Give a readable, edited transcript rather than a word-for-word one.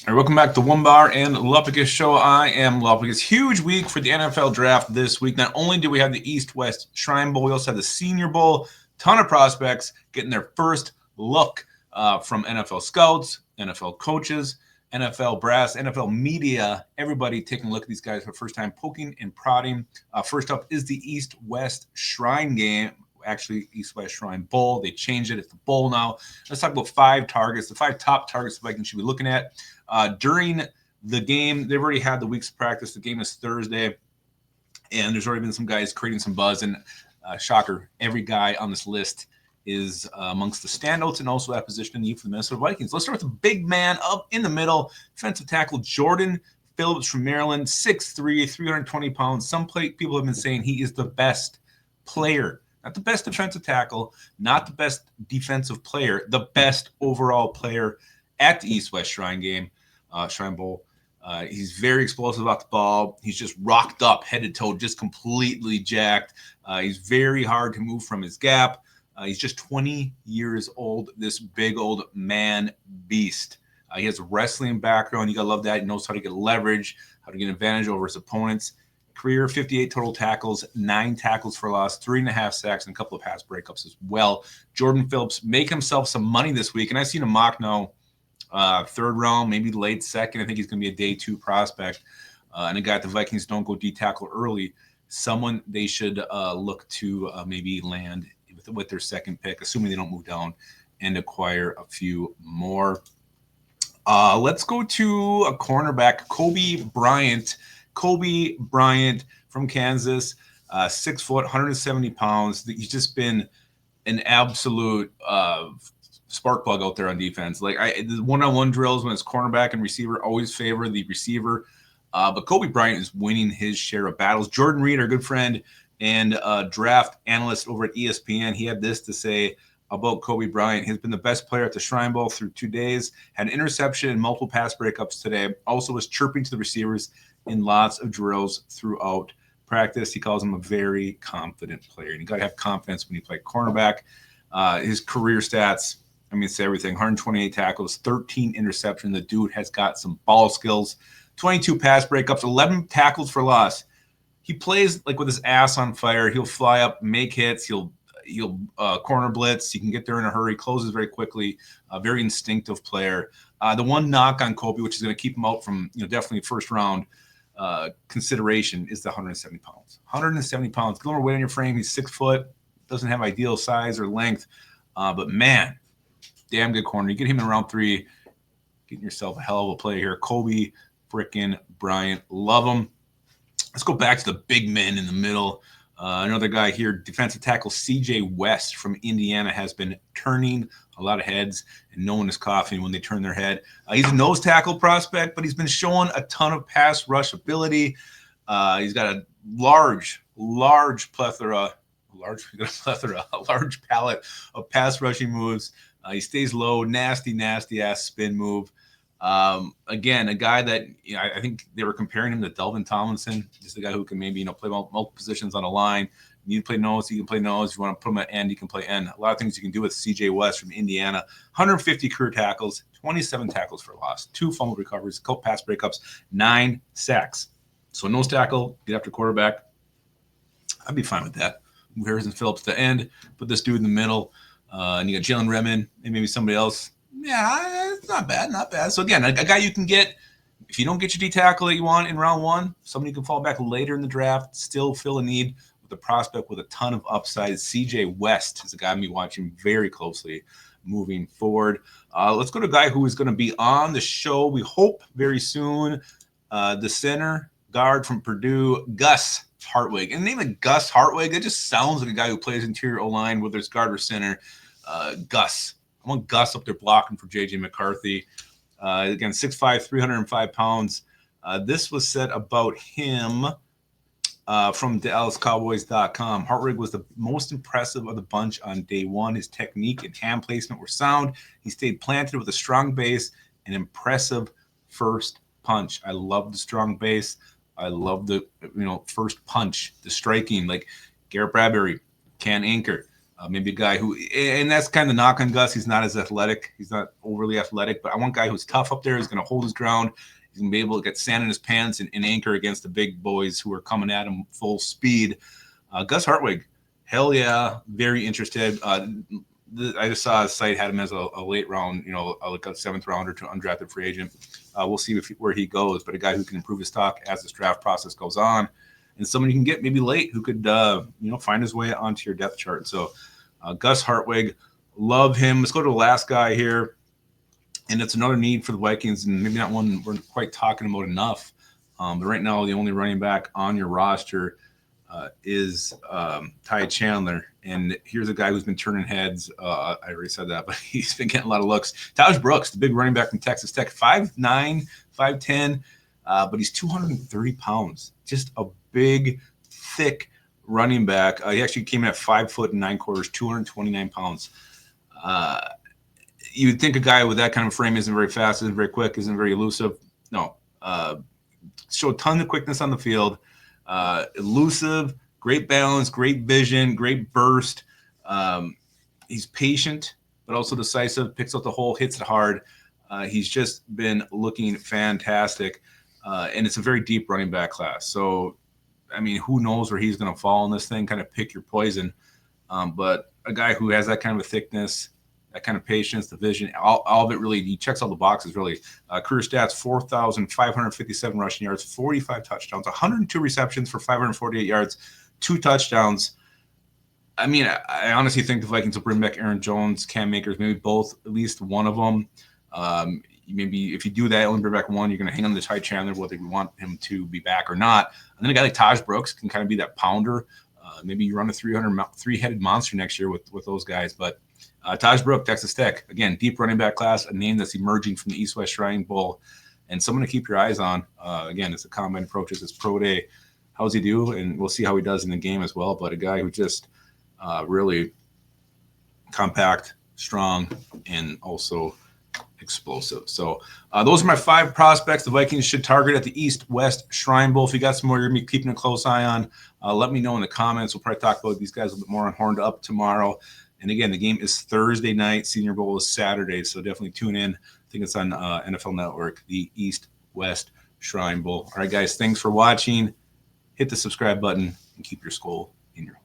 All right, welcome back to Onebar and Lupagus Show. I am Lupagus. Huge week for the NFL draft this week. Not only do we have the East-West Shrine Bowl, we also have the Senior Bowl. Ton of prospects getting their first look from NFL scouts, NFL coaches, NFL brass, NFL media. Everybody taking a look at these guys for the first time, poking and prodding. First up is the East-West Shrine game. Actually, East-West Shrine Bowl. They changed it. It's the bowl now. Let's talk about 5 targets, the 5 top targets the Vikings should be looking at. During the game, they've already had the week's practice. The game is Thursday, and there's already been some guys creating some buzz. And shocker, every guy on this list is amongst the standouts and also at position in need for the Minnesota Vikings. Let's start with the big man up in the middle, defensive tackle Jordan Phillips from Maryland, 6'3", 320 pounds. Some people have been saying he is the best player. Not the best defensive tackle, not the best defensive player, the best overall player at the East-West Shrine game, Shrine Bowl. He's very explosive off the ball. He's just rocked up, head to toe, just completely jacked. He's very hard to move from his gap. He's just 20 years old, this big old man beast. He has a wrestling background. You got to love that. He knows how to get leverage, how to get advantage over his opponents. Career 58 total tackles, 9 tackles for loss, 3.5 sacks, and a couple of pass breakups as well. Jordan Phillips make himself some money this week, and I've seen a mock now, third round, maybe late second. I think he's going to be a day 2 prospect, and a guy the Vikings don't go D tackle early. Someone they should look to maybe land with their second pick, assuming they don't move down and acquire a few more. Let's go to a cornerback, Kobe Bryant from Kansas, 6 foot, 170 pounds. He's just been an absolute spark plug out there on defense. Like the one-on-one drills when it's cornerback and receiver always favor the receiver. But Kobe Bryant is winning his share of battles. Jordan Reed, our good friend and draft analyst over at ESPN, he had this to say about Kobe Bryant. He's been the best player at the Shrine Bowl through 2 days, had an interception and multiple pass breakups today. Also was chirping to the receivers in lots of drills throughout practice. He calls him a very confident player. And you got to have confidence when you play cornerback. His career stats, I mean, it's everything. 128 tackles, 13 interceptions. The dude has got some ball skills. 22 pass breakups, 11 tackles for loss. He plays like with his ass on fire. He'll fly up, make hits. He'll corner blitz. He can get there in a hurry, closes very quickly. A very instinctive player. The one knock on Kobe, which is going to keep him out from definitely first round consideration, is the 170 pounds. 170 pounds. Get more weight on your frame. He's 6 foot. Doesn't have ideal size or length, but man, damn good corner. You get him in round 3, getting yourself a hell of a play here. Kobe frickin' Bryant, love him. Let's go back to the big men in the middle. Another guy here, defensive tackle CJ West from Indiana, has been turning a lot of heads, and no one is coughing when they turn their head. He's a nose tackle prospect, but he's been showing a ton of pass rush ability. He's got a large palette of pass rushing moves. He stays low, nasty ass spin move. Again, a guy that I think they were comparing him to Delvin Tomlinson, just a guy who can maybe play multiple positions on a line. You need to play nose, he can play nose. If you want to put him at end, he can play end. A lot of things you can do with CJ West from Indiana. 150 career tackles, 27 tackles for loss, 2 fumble recoveries, couple pass breakups, 9 sacks. So nose tackle, get after quarterback. I'd be fine with that. Move Harrison Phillips to end, put this dude in the middle, and you got Jalen Redmond and maybe somebody else. Yeah, it's not bad. So again, a guy you can get if you don't get your D tackle that you want in round 1. Somebody you can fall back later in the draft, still fill a need with a prospect with a ton of upside. CJ West is a guy I'm watching very closely moving forward. Let's go to a guy who is going to be on the show, we hope, very soon. The center guard from Purdue, Gus Hartwig. And the name of Gus Hartwig, it just sounds like a guy who plays interior O-line, whether it's guard or center. Gus. I want Gus up there blocking for J.J. McCarthy. Again, 6'5", 305 pounds. This was said about him from DallasCowboys.com. Hartwig was the most impressive of the bunch on day 1. His technique and hand placement were sound. He stayed planted with a strong base and impressive first punch. I love the strong base. I love the first punch, the striking. Like Garrett Bradbury, can't anchor. Maybe a guy who, and that's kind of the knock on Gus. He's not as athletic. He's not overly athletic, but I want a guy who's tough up there. He's going to hold his ground. He's going to be able to get sand in his pants and anchor against the big boys who are coming at him full speed. Gus Hartwig, hell yeah, very interested. I just saw his site had him as a late round, like a seventh rounder to undrafted free agent. We'll see where he goes, but a guy who can improve his stock as this draft process goes on, and someone you can get maybe late who could, find his way onto your depth chart. So Gus Hartwig, love him. Let's go to the last guy here, and it's another need for the Vikings, and maybe not one we're quite talking about enough. But right now, the only running back on your roster is Ty Chandler. And here's a guy who's been turning heads. I already said that, but he's been getting a lot of looks. Taj Brooks, the big running back from Texas Tech, 5'9", 5'10", but he's 230 pounds. Just a big, thick running back. He actually came in at 5 foot and 9 quarters, 229 pounds. You would think a guy with that kind of frame isn't very fast, isn't very quick, isn't very elusive. No. Showed tons of quickness on the field. Elusive, great balance, great vision, great burst. He's patient, but also decisive, picks out the hole, hits it hard. He's just been looking fantastic. And it's a very deep running back class. So, I mean, who knows where he's going to fall in this thing, kind of pick your poison. But a guy who has that kind of a thickness, that kind of patience, the vision, all of it really, he checks all the boxes, really. Career stats, 4,557 rushing yards, 45 touchdowns, 102 receptions for 548 yards, 2 touchdowns. I mean, I honestly think the Vikings will bring back Aaron Jones, Cam Akers, maybe both, at least one of them. Maybe if you do that, only bring back one, you're going to hang on to Ty Chandler, whether you want him to be back or not. And then a guy like Taj Brooks can kind of be that pounder. Maybe you run a three-headed monster next year with those guys. But Taj Brooks, Texas Tech, again, deep running back class, a name that's emerging from the East-West Shrine Bowl, and someone to keep your eyes on. Again, as the combine approaches, it's pro day. How's he do? And we'll see how he does in the game as well. But a guy who just really compact, strong, and also explosive. So those are my 5 prospects the Vikings should target at the East-West Shrine Bowl. If you got some more you're going to be keeping a close eye on, let me know in the comments. We'll probably talk about these guys a little bit more on Horned Up tomorrow. And again, the game is Thursday night. Senior Bowl is Saturday, so definitely tune in. I think it's on NFL Network, the East-West Shrine Bowl. All right, guys, thanks for watching. Hit the subscribe button and keep your skull in your hole.